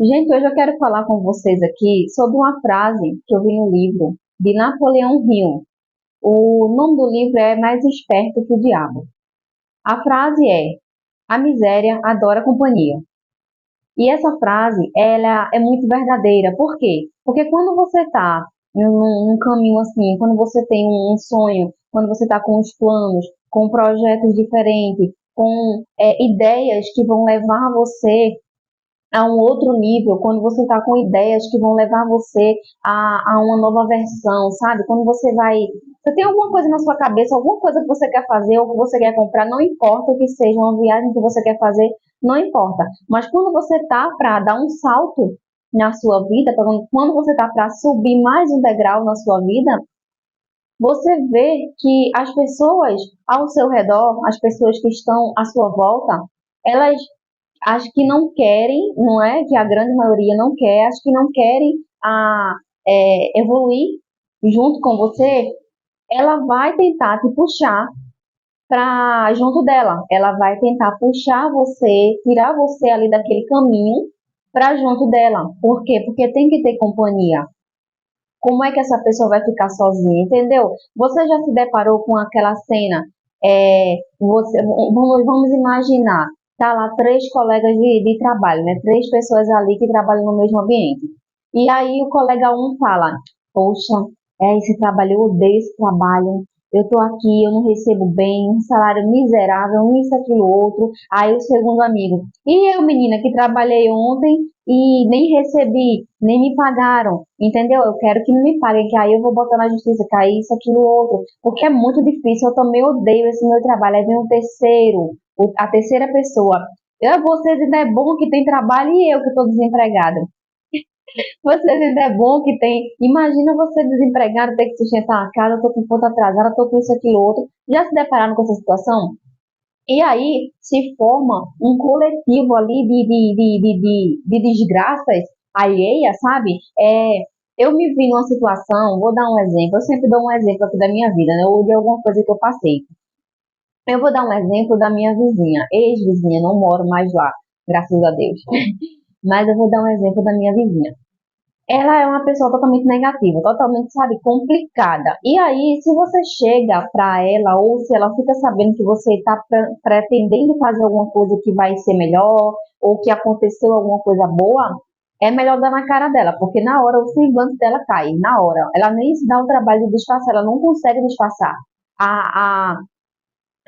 Gente, hoje eu quero falar com vocês aqui sobre uma frase que eu vi no livro de Napoleão Hill. O nome do livro é Mais Esperto que o Diabo. A frase é: A miséria adora companhia. E essa frase, ela é muito verdadeira. Por quê? Porque quando você está num caminho assim, quando você tem um sonho, quando você está com os planos, com projetos diferentes, com ideias que vão levar você a um outro nível, quando você está com ideias que vão levar você a uma nova versão, sabe? Quando você vai. Você tem alguma coisa na sua cabeça, alguma coisa que você quer fazer ou que você quer comprar, não importa o que seja, uma viagem que você quer fazer, não importa. Mas quando você está para dar um salto na sua vida, quando você está para subir mais um degrau na sua vida, você vê que as pessoas ao seu redor, as pessoas que estão à sua volta, elas as que não querem, não é? Que a grande maioria não quer, as que não querem evoluir junto com você, ela vai tentar te puxar para junto dela. Ela vai tentar puxar você, tirar você ali daquele caminho para junto dela. Por quê? Porque tem que ter companhia. Como é que essa pessoa vai ficar sozinha, entendeu? Você já se deparou com aquela cena? Vamos imaginar, tá lá três colegas de trabalho, né? Três pessoas ali que trabalham no mesmo ambiente. E aí o colega um fala, poxa, esse trabalho, eu odeio esse trabalho. Eu tô aqui, eu não recebo bem, um salário miserável, isso, aquilo, outro. Aí o segundo amigo, e eu, menina, que trabalhei ontem e nem recebi, nem me pagaram, entendeu? Eu quero que me paguem, que aí eu vou botar na justiça, que aí isso, aquilo, outro, porque é muito difícil, eu também odeio esse meu trabalho. Aí vem um terceiro, a terceira pessoa. Vocês ainda é bom que tem trabalho e eu que estou desempregada. Vocês ainda é bom que tem. Imagina você desempregado, ter que sustentar a casa, tô com conta atrasada, tô com isso, aquilo, outro. Já se depararam com essa situação? E aí se forma um coletivo ali de desgraças alheias, sabe? Eu me vi numa situação, vou dar um exemplo, eu sempre dou um exemplo aqui da minha vida, né? Ou de alguma coisa que eu passei. Eu vou dar um exemplo da minha vizinha, ex-vizinha, não moro mais lá, graças a Deus. Mas eu vou dar um exemplo da minha vizinha. Ela é uma pessoa totalmente negativa, totalmente, sabe, complicada. E aí, se você chega para ela, ou se ela fica sabendo que você está pretendendo fazer alguma coisa que vai ser melhor, ou que aconteceu alguma coisa boa, é melhor dar na cara dela, porque na hora o semblante dela cai, na hora. Ela nem se dá o trabalho de disfarçar, ela não consegue disfarçar. A, a,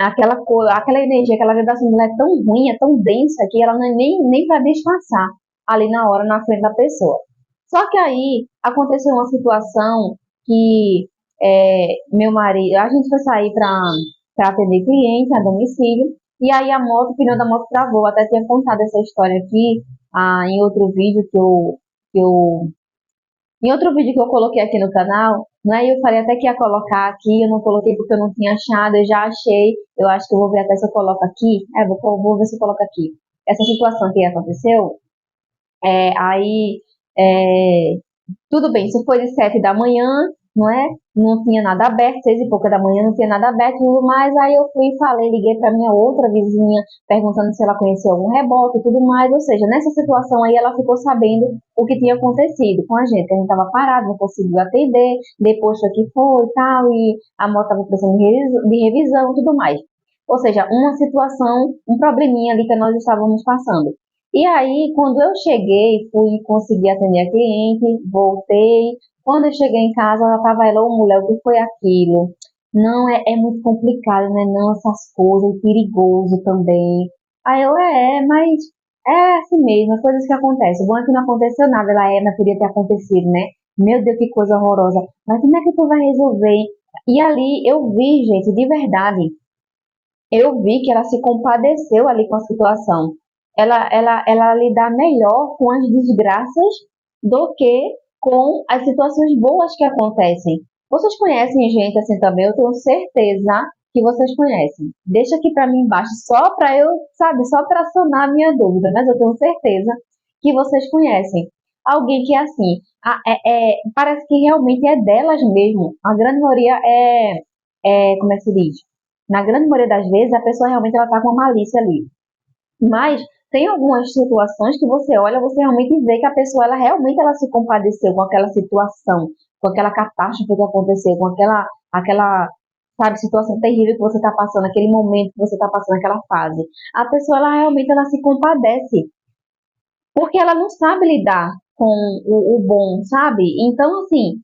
aquela energia, aquela vibração dela é tão ruim, é tão densa, que ela não é nem para disfarçar ali na hora, na frente da pessoa. Só que aí aconteceu uma situação que meu marido, a gente foi sair para atender cliente a domicílio, e aí o pneu da moto travou. Eu até tinha contado essa história aqui em outro vídeo que eu em outro vídeo que eu coloquei aqui no canal, né? Eu falei até que ia colocar aqui, eu não coloquei porque eu não tinha achado, eu já achei. Eu acho que eu vou ver até se eu coloco aqui. Vou ver se eu coloco aqui. Essa situação que aconteceu, aí é, tudo bem, isso foi de 7 da manhã, não é? Não tinha nada aberto, 6 e pouca da manhã não tinha nada aberto, tudo mais. Aí eu fui e falei, liguei para minha outra vizinha, perguntando se ela conhecia algum reboque e tudo mais. Ou seja, nessa situação aí ela ficou sabendo o que tinha acontecido com a gente, que a gente estava parado, não conseguiu atender, depois foi que foi e tal, e a moto estava precisando de revisão e tudo mais. Ou seja, uma situação, um probleminha ali que nós estávamos passando. E aí, quando eu cheguei, fui conseguir atender a cliente, voltei. Quando eu cheguei em casa, ela estava ela, ô mulher, o que foi aquilo? Não, é muito complicado, né? Não, essas coisas, é perigoso também. Aí eu, mas é assim mesmo, as coisas que acontecem. O bom é que não aconteceu nada, mas podia ter acontecido, né? Meu Deus, que coisa horrorosa. Mas como é que tu vai resolver? E ali eu vi, gente, de verdade, eu vi que ela se compadeceu ali com a situação. Ela lidar melhor com as desgraças do que com as situações boas que acontecem. Vocês conhecem gente assim também? Eu tenho certeza que vocês conhecem. Deixa aqui para mim embaixo, só para eu, sabe, só para sanar a minha dúvida, mas eu tenho certeza que vocês conhecem. Alguém que é assim, parece que realmente é delas mesmo. A grande maioria como é que se diz? Na grande maioria das vezes, a pessoa realmente ela tá com uma malícia ali. Mas Tem algumas situações que você olha, você realmente vê que a pessoa, ela realmente ela se compadeceu com aquela situação, com aquela catástrofe que aconteceu, com aquela, sabe, situação terrível que você está passando, aquele momento que você está passando, aquela fase. A pessoa, ela realmente ela se compadece, porque ela não sabe lidar com o bom, sabe? Então, assim,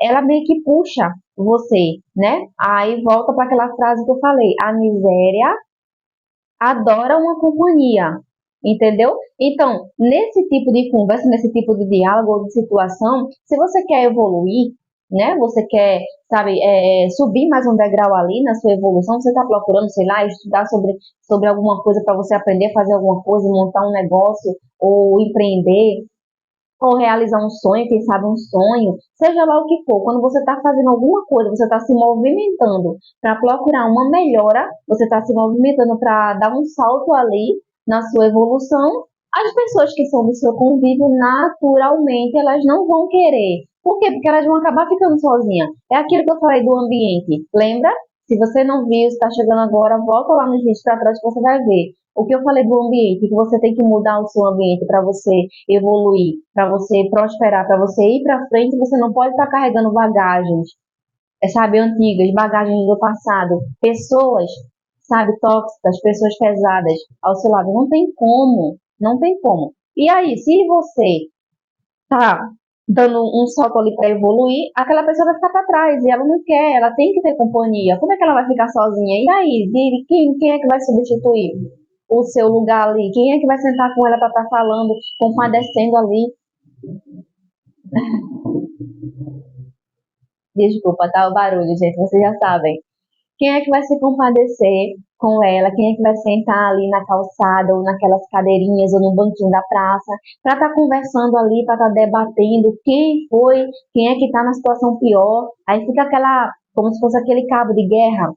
ela meio que puxa você, né? Aí volta para aquela frase que eu falei: a miséria adora uma companhia, entendeu? Então, nesse tipo de conversa, nesse tipo de diálogo ou de situação, se você quer evoluir, né? Você quer, sabe, subir mais um degrau ali na sua evolução, você está procurando, sei lá, estudar sobre alguma coisa para você aprender a fazer alguma coisa, montar um negócio ou empreender, ou realizar um sonho, quem sabe um sonho, seja lá o que for, quando você está fazendo alguma coisa, você está se movimentando para procurar uma melhora, você está se movimentando para dar um salto ali na sua evolução, as pessoas que são do seu convívio, naturalmente, elas não vão querer. Por quê? Porque elas vão acabar ficando sozinhas. É aquilo que eu falei do ambiente. Lembra? Se você não viu, está chegando agora, volta lá nos vídeos para trás que você vai ver. O que eu falei do ambiente, que você tem que mudar o seu ambiente para você evoluir, para você prosperar, para você ir para frente, você não pode estar carregando bagagens, sabe, antigas, bagagens do passado, pessoas, sabe, tóxicas, pessoas pesadas ao seu lado. Não tem como, não tem como. E aí, se você tá dando um salto ali para evoluir, aquela pessoa vai ficar para trás e ela não quer, ela tem que ter companhia. Como é que ela vai ficar sozinha? E aí, quem é que vai substituir o seu lugar ali? Quem é que vai sentar com ela para estar falando, compadecendo ali? Desculpa, tá o barulho, gente, vocês já sabem. Quem é que vai se compadecer com ela? Quem é que vai sentar ali na calçada ou naquelas cadeirinhas ou no banquinho da praça para estar conversando ali, para estar debatendo quem foi, quem é que está na situação pior? Aí fica aquela, como se fosse aquele cabo de guerra,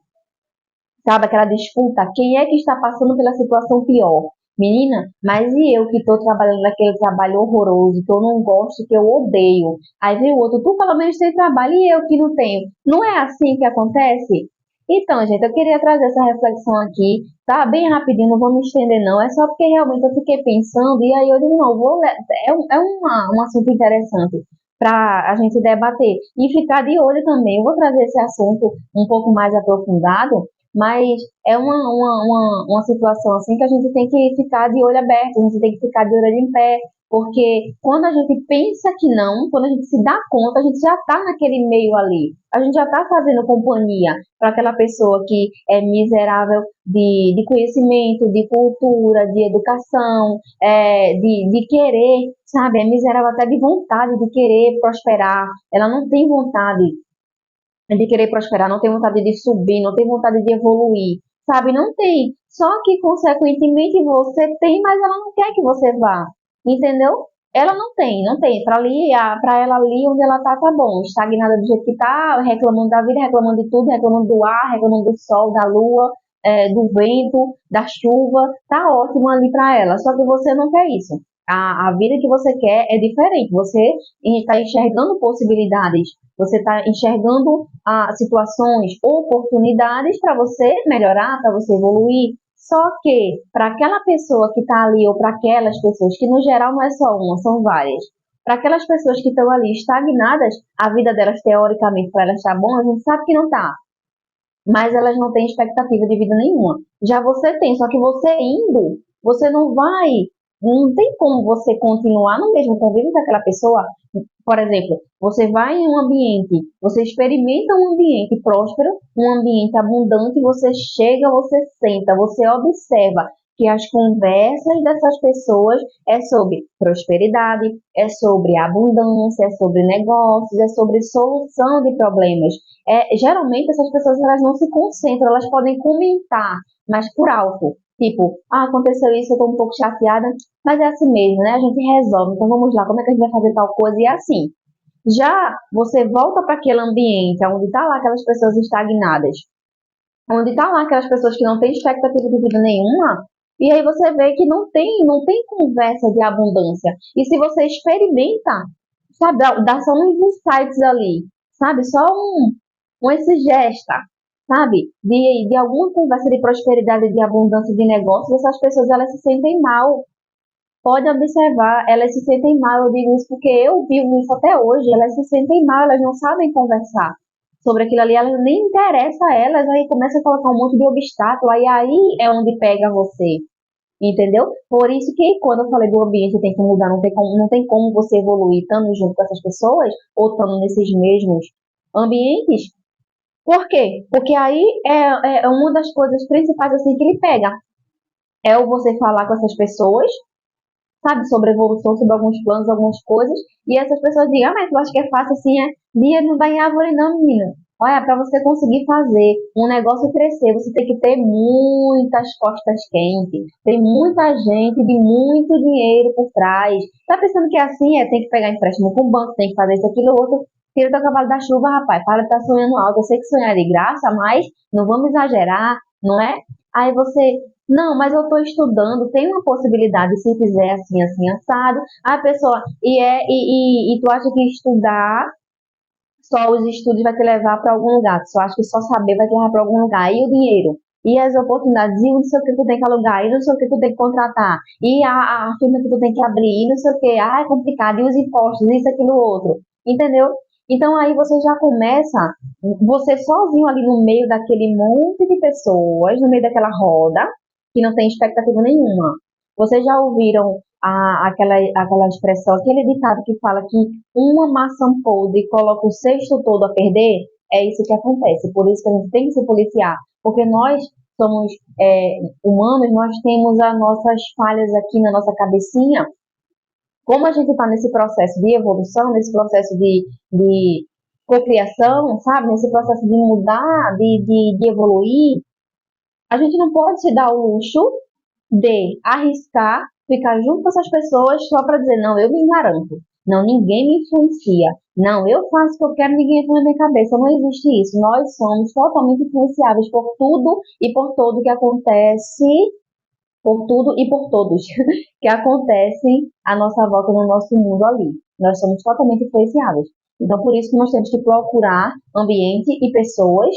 sabe? Aquela disputa. Quem é que está passando pela situação pior? Menina, mas e eu que estou trabalhando naquele trabalho horroroso, que eu não gosto, que eu odeio. Aí vem o outro, tu pelo menos tem trabalho e eu que não tenho. Não é assim que acontece? Então, gente, eu queria trazer essa reflexão aqui, tá? Bem rapidinho, não vou me estender não. É só porque realmente eu fiquei pensando e aí eu digo, não, um assunto interessante para a gente debater e ficar de olho também. Eu vou trazer esse assunto um pouco mais aprofundado, mas é uma situação assim que a gente tem que ficar de olho aberto, a gente tem que ficar de orelha em pé, porque quando a gente pensa que não, quando a gente se dá conta, a gente já está naquele meio ali. A gente já está fazendo companhia para aquela pessoa que é miserável de conhecimento, de cultura, de educação, de querer, sabe? É miserável até de vontade de querer prosperar. Ela não tem vontade de querer prosperar, não tem vontade de subir, não tem vontade de evoluir, sabe? Não tem. Só que, consequentemente, você tem, mas ela não quer que você vá, entendeu? Ela não tem. Para ela ali onde ela tá bom. Estagnada do jeito que tá, reclamando da vida, reclamando de tudo, reclamando do ar, reclamando do sol, da lua, do vento, da chuva, tá ótimo ali para ela. Só que você não quer isso. A vida que você quer é diferente. Você está enxergando possibilidades, você está enxergando situações, oportunidades para você melhorar, para você evoluir. Só que para aquela pessoa que está ali, ou para aquelas pessoas, que no geral não é só uma, são várias, para aquelas pessoas que estão ali estagnadas, a vida delas, teoricamente, para elas estar bom, a gente sabe que não está, mas elas não têm expectativa de vida nenhuma. Já você tem, só que você indo, você não vai, não tem como você continuar no mesmo convívio com aquela pessoa. Por exemplo, você vai em um ambiente, você experimenta um ambiente próspero, um ambiente abundante, você chega, você senta, você observa que as conversas dessas pessoas é sobre prosperidade, é sobre abundância, é sobre negócios, é sobre solução de problemas. Geralmente essas pessoas elas não se concentram, elas podem comentar, mas por alto. Tipo, aconteceu isso, eu tô um pouco chateada, mas é assim mesmo, né? A gente resolve, então vamos lá, como é que a gente vai fazer tal coisa? E é assim. Já você volta para aquele ambiente onde está lá aquelas pessoas estagnadas, onde está lá aquelas pessoas que não têm expectativa de vida nenhuma, e aí você vê que não tem conversa de abundância. E se você experimenta, sabe, dá só uns insights ali, sabe, só um exegesta, sabe? De alguma conversa de prosperidade, de abundância de negócios, essas pessoas elas se sentem mal. Pode observar, elas se sentem mal, eu digo isso porque eu vivo isso até hoje, elas se sentem mal, elas não sabem conversar sobre aquilo ali, elas nem interessa a elas, aí começa a colocar um monte de obstáculo, aí é onde pega você, entendeu? Por isso que quando eu falei do ambiente tem que mudar, não tem como você evoluir estando junto com essas pessoas ou estando nesses mesmos ambientes. Por quê? Porque aí é uma das coisas principais assim que ele pega. É o você falar com essas pessoas, sabe, sobre evolução, sobre alguns planos, algumas coisas, e essas pessoas dizem, mas tu acha que é fácil assim, é? Dinheiro não dá em árvore não, menina. Olha, para você conseguir fazer um negócio crescer, você tem que ter muitas costas quentes, tem muita gente de muito dinheiro por trás. Tá pensando que é assim? Tem que pegar empréstimo com o banco, tem que fazer isso, aquilo, outro. Tira teu cavalo da chuva, rapaz. Para de estar sonhando alto. Eu sei que sonhar é de graça, mas não vamos exagerar, não é? Aí você, não, mas eu estou estudando, tem uma possibilidade, se fizer assim, assim, assado. A pessoa, e tu acha que estudar, só os estudos vai te levar para algum lugar, tu só acha que só saber vai te levar para algum lugar. E o dinheiro? E as oportunidades? E não sei o que tu tem que alugar? E não sei o que tu tem que contratar? E a firma que tu tem que abrir? E não sei o que? Ah, é complicado. E os impostos? Isso, aquilo, outro. Entendeu? Então aí você já começa, você sozinho ali no meio daquele monte de pessoas, no meio daquela roda, que não tem expectativa nenhuma. Vocês já ouviram aquela expressão, aquele ditado que fala que uma maçã podre coloca o cesto todo a perder? É isso que acontece. Por isso que a gente tem que se policiar. Porque nós somos humanos, nós temos as nossas falhas aqui na nossa cabecinha. Como a gente está nesse processo de evolução, nesse processo de cocriação, sabe? Nesse processo de mudar, de evoluir, a gente não pode se dar o luxo de arriscar, ficar junto com essas pessoas só para dizer, não, eu me garanto. Não, ninguém me influencia. Não, eu faço o que eu quero, ninguém entra na minha cabeça. Não existe isso. Nós somos totalmente influenciáveis por tudo e por todo que acontece, por tudo e por todos que acontecem à nossa volta no nosso mundo ali. Nós somos totalmente influenciáveis. Então, por isso que nós temos que procurar ambientes e pessoas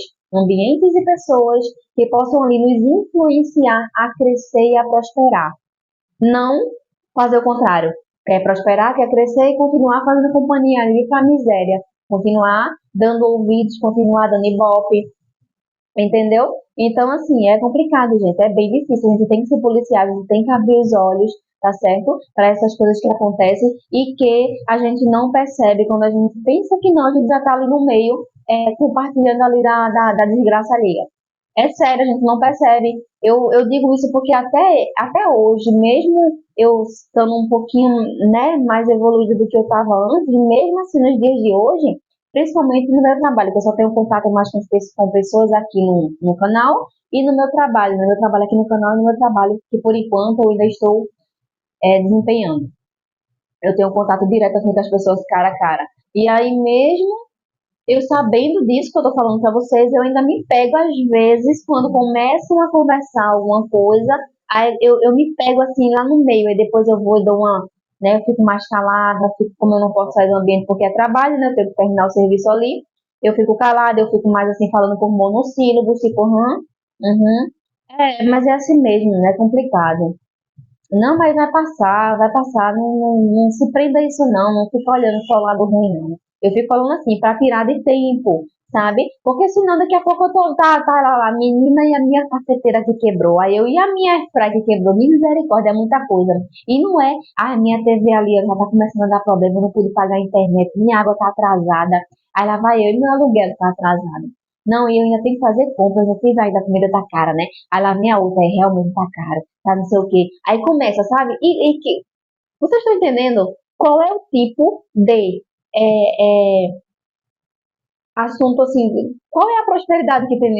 que possam ali nos influenciar a crescer e a prosperar. Não fazer o contrário. Quer prosperar, quer crescer e continuar fazendo companhia ali para a miséria. Continuar dando ouvidos, continuar dando ibope, entendeu? Então, assim, é complicado, gente. É bem difícil. A gente tem que se policiar, a gente tem que abrir os olhos, tá certo? Para essas coisas que acontecem e que a gente não percebe quando a gente pensa que não, a gente já tá ali no meio, compartilhando ali da desgraça alheia. É sério, a gente não percebe. Eu digo isso porque até hoje, mesmo eu estando um pouquinho, né, mais evoluído do que eu estava antes, mesmo assim nos dias de hoje, principalmente no meu trabalho, que eu só tenho contato mais com pessoas aqui no canal e no meu trabalho aqui no canal e no meu trabalho que por enquanto eu ainda estou desempenhando. Eu tenho contato direto assim, com as pessoas cara a cara. E aí mesmo eu sabendo disso que eu tô falando para vocês, eu ainda me pego às vezes, quando começam a conversar alguma coisa, aí eu me pego assim lá no meio, aí depois eu vou e dou uma, né, eu fico mais calada, como eu não posso sair do ambiente porque é trabalho, né, eu tenho que terminar o serviço ali, eu fico calada, eu fico mais assim falando por monossílabos, tipo, uhum. Mas é assim mesmo, né, é complicado. Não, mas vai passar, não se prenda a isso não fica olhando só o lado ruim não. Eu fico falando assim, pra tirar de tempo, sabe? Porque senão daqui a pouco eu tô, tá lá, a menina e a minha cafeteira que quebrou, aí eu e a minha airfryer que quebrou, misericórdia, é muita coisa. E não é, minha TV ali já tá começando a dar problema, eu não pude pagar a internet, minha água tá atrasada, aí lá vai eu e meu aluguel tá atrasado. Não, e eu ainda tenho que fazer compras, eu fiz ainda a comida tá cara, né? Aí lá minha outra, realmente tá cara, tá não sei o quê. Aí começa, sabe? Vocês estão entendendo qual é o tipo de assunto, assim, qual é a prosperidade que tem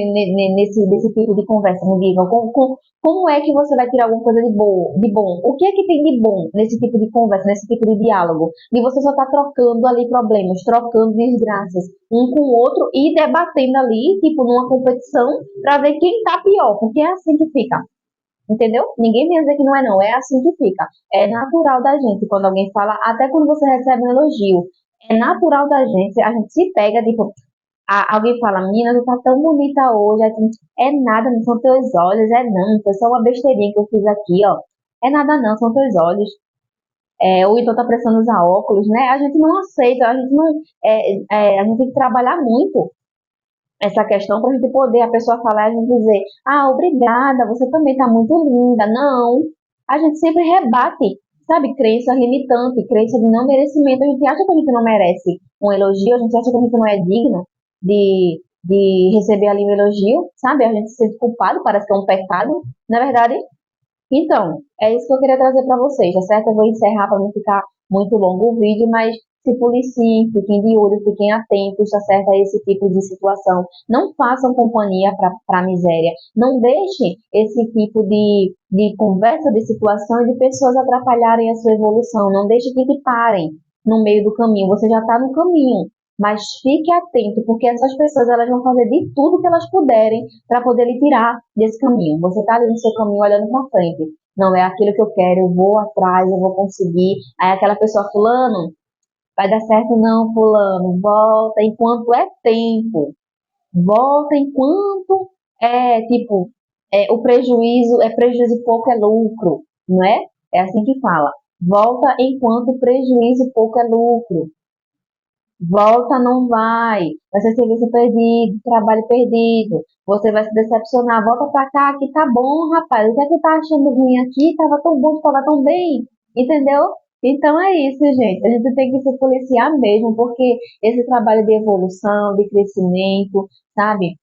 nesse tipo de conversa, me digam? Como é que você vai tirar alguma coisa de bom? O que é que tem de bom nesse tipo de conversa, nesse tipo de diálogo? E você só está trocando ali problemas, trocando desgraças um com o outro e debatendo ali, tipo, numa competição, para ver quem tá pior, porque é assim que fica. Entendeu? Ninguém vem dizer que não é não, é assim que fica. É natural da gente, quando alguém fala, até quando você recebe um elogio, é natural da gente, a gente se pega, tipo, Alguém fala, menina, tu tá tão bonita hoje. Aí tu, é nada, não são teus olhos, é não, foi só uma besteirinha que eu fiz aqui, ó. É nada não, são teus olhos. Ou então tá precisando usar óculos, né? A gente não aceita, a gente não. A gente tem que trabalhar muito essa questão para a gente poder, a pessoa falar e a gente dizer, obrigada, você também tá muito linda. Não. A gente sempre rebate, sabe, crença limitante, crença de não merecimento. A gente acha que a gente não merece um elogio, a gente acha que a gente não é digno de receber ali um elogio, sabe? A gente se sente culpado, parece que é um pecado. Na verdade, então, é isso que eu queria trazer para vocês, tá certo? Eu vou encerrar para não ficar muito longo o vídeo, mas se policiem, fiquem de olho, fiquem atentos, tá certo? A esse tipo de situação. Não façam companhia para a miséria. Não deixem esse tipo de conversa, de situação e de pessoas atrapalharem a sua evolução. Não deixem que te parem no meio do caminho. Você já está no caminho, mas fique atento, porque essas pessoas elas vão fazer de tudo que elas puderem para poder lhe tirar desse caminho. Você está ali no seu caminho olhando para frente. Não é aquilo que eu quero, eu vou atrás, eu vou conseguir. Aí aquela pessoa, fulano, vai dar certo não, fulano, volta enquanto é tempo. Volta enquanto tipo, o prejuízo, prejuízo pouco é lucro, não é? É assim que fala. Volta enquanto prejuízo pouco é lucro. Volta, não vai ser serviço perdido, trabalho perdido, você vai se decepcionar, volta pra cá, que tá bom, rapaz, o que é que tá achando ruim aqui? Tava tão bom, tava tão bem, entendeu? Então é isso, gente, a gente tem que se policiar mesmo, porque esse trabalho de evolução, de crescimento, sabe?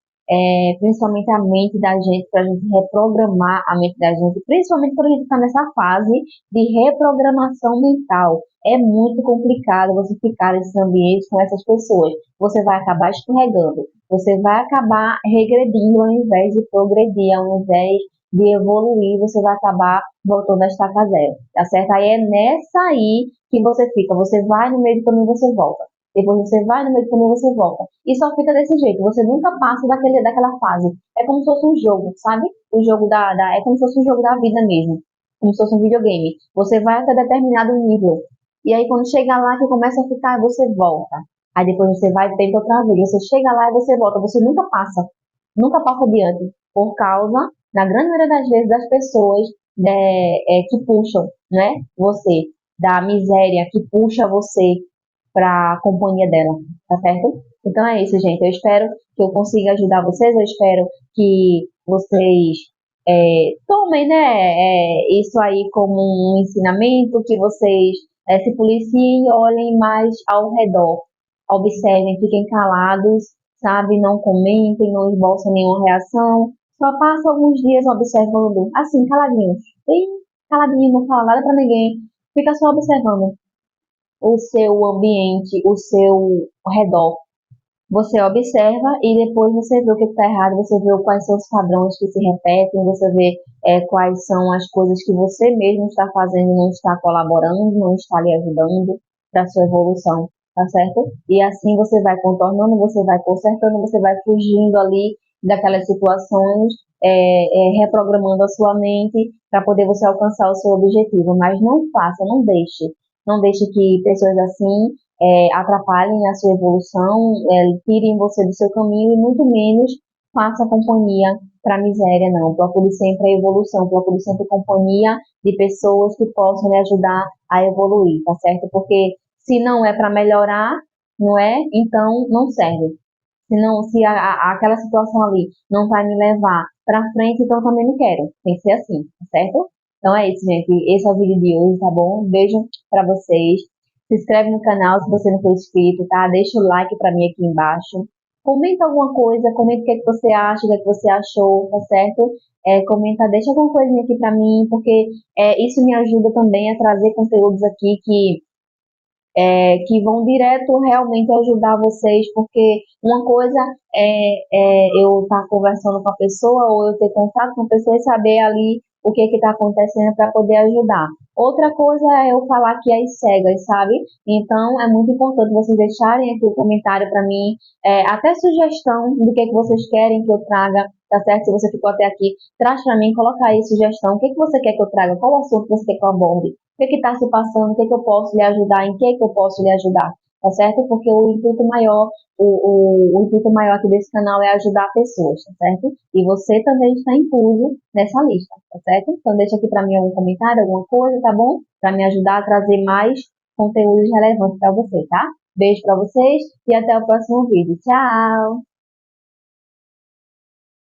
Principalmente a mente da gente, para a gente reprogramar a mente da gente, principalmente quando a gente está nessa fase de reprogramação mental. É muito complicado você ficar nesses ambientes com essas pessoas. Você vai acabar escorregando, você vai acabar regredindo ao invés de progredir, ao invés de evoluir, você vai acabar voltando a estaca zero, tá certo? Aí é nessa aí que você fica, você vai no meio do caminho, você volta. Depois você vai no meio do caminho, você volta. E só fica desse jeito, você nunca passa daquela fase. É como se fosse um jogo, sabe? O jogo é como se fosse um jogo da vida mesmo. Como se fosse um videogame. Você vai até determinado nível. E aí quando chega lá que começa a ficar, você volta. Aí depois você vai e tenta outra vez. Você chega lá e você volta. Você nunca passa. Nunca passa adiante. Por causa, na grande maioria das vezes, das pessoas que puxam, né? Você. Da miséria, que puxa você para a companhia dela, tá certo? Então é isso, gente. Eu espero que eu consiga ajudar vocês. Eu espero que vocês tomem, né, isso aí como um ensinamento, que vocês se policiem e olhem mais ao redor. Observem, fiquem calados, sabe? Não comentem, não esboçem nenhuma reação. Só passa alguns dias observando, assim, caladinhos. Bem caladinho, não fala nada para ninguém. Fica só observando o seu ambiente, o seu redor. Você observa e depois você vê o que está errado, você vê quais são os padrões que se repetem, você vê quais são as coisas que você mesmo está fazendo e não está colaborando, não está lhe ajudando para a sua evolução, tá certo? E assim você vai contornando, você vai consertando, você vai fugindo ali daquelas situações, reprogramando a sua mente para poder você alcançar o seu objetivo. Mas não faça, não deixe que pessoas assim atrapalhem a sua evolução, tirem você do seu caminho e muito menos faça companhia para a miséria, não. Procure sempre a evolução, procure sempre companhia de pessoas que possam lhe ajudar a evoluir, tá certo? Porque se não é para melhorar, não é? Então não serve. Se aquela situação ali não vai me levar para frente, então também não quero. Tem que ser assim, tá certo? Então é isso, gente. Esse é o vídeo de hoje, tá bom? Um beijo para vocês. Se inscreve no canal se você não for inscrito, tá? Deixa o like para mim aqui embaixo. Comenta alguma coisa, comenta o que, é que você acha, o que, é que você achou, tá certo? Comenta, deixa alguma coisinha aqui para mim, porque isso me ajuda também a trazer conteúdos aqui que vão direto realmente ajudar vocês, porque uma coisa eu estar conversando com a pessoa ou eu ter contato com a pessoa e saber ali o que está acontecendo para poder ajudar. Outra coisa é eu falar aqui às cegas, sabe? Então é muito importante vocês deixarem aqui o comentário para mim, até sugestão do que vocês querem que eu traga, tá certo? Se você ficou até aqui, traz para mim, coloca aí sugestão, o que você quer que eu traga, qual assunto você quer que eu aborde, o que está se passando, o que eu posso lhe ajudar, em que eu posso lhe ajudar. tá certo? Porque o intuito maior aqui desse canal é ajudar pessoas, tá certo? E você também está incluso nessa lista, tá certo? Então deixa aqui para mim algum comentário, alguma coisa, tá bom? Para me ajudar a trazer mais conteúdos relevantes para você, tá? Beijo para vocês e até o próximo vídeo. Tchau!